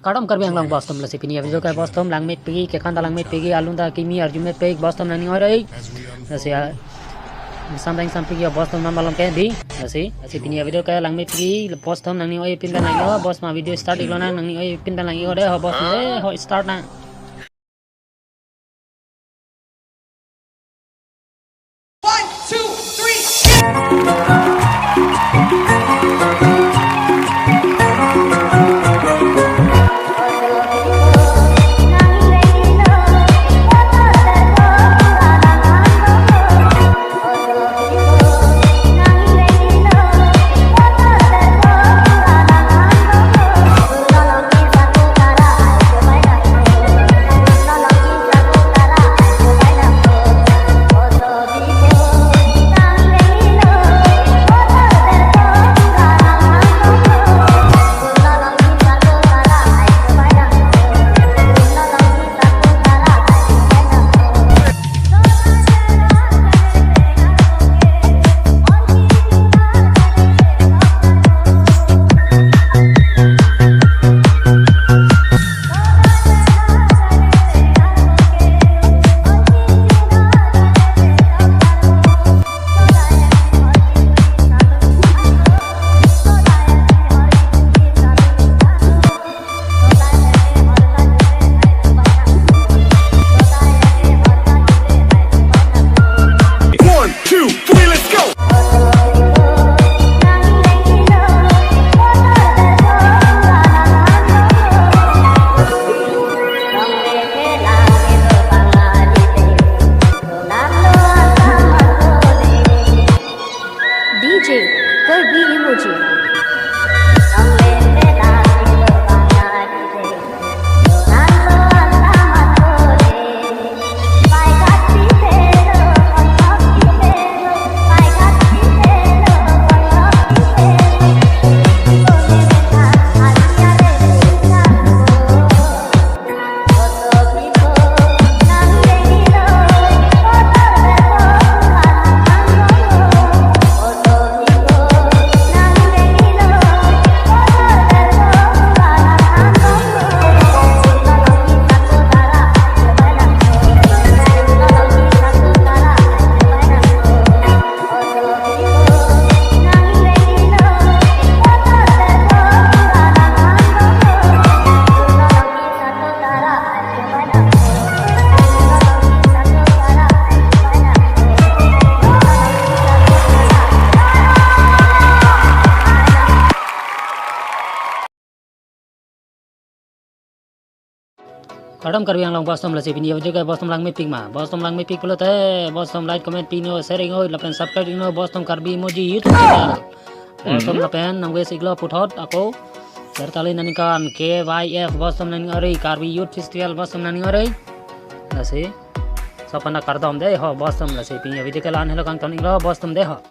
kadam karbi ang lang bostom la sipini video ka bostom lang met pigi ke kanda lang met pigi alun da kimi arjume pegi bostom nani oi nasi sampai sampai ya bostom malam ke di nasi sipini video ka lang met pigi bostom nani oi pinda nani ho bos ma video start iklona nani oi pinda nani oi ho bos ho start na One, two, three. DJ Kirby Emoji. kadam karbi ang lang bostom la sipini video ka bostom lang met pig ma bostom lang met pig pula te bostom like comment pino sharing oi lapen subscribe ino bostom karbi emoji youtube channel bostom lapen nang wes iglo puthot ako sertali nani kan KYF bostom nani ori karbi youth festival bostom nani ori nasi sapana kardom de ho bostom la sipini video ka lan helo kang toni lo bostom de ho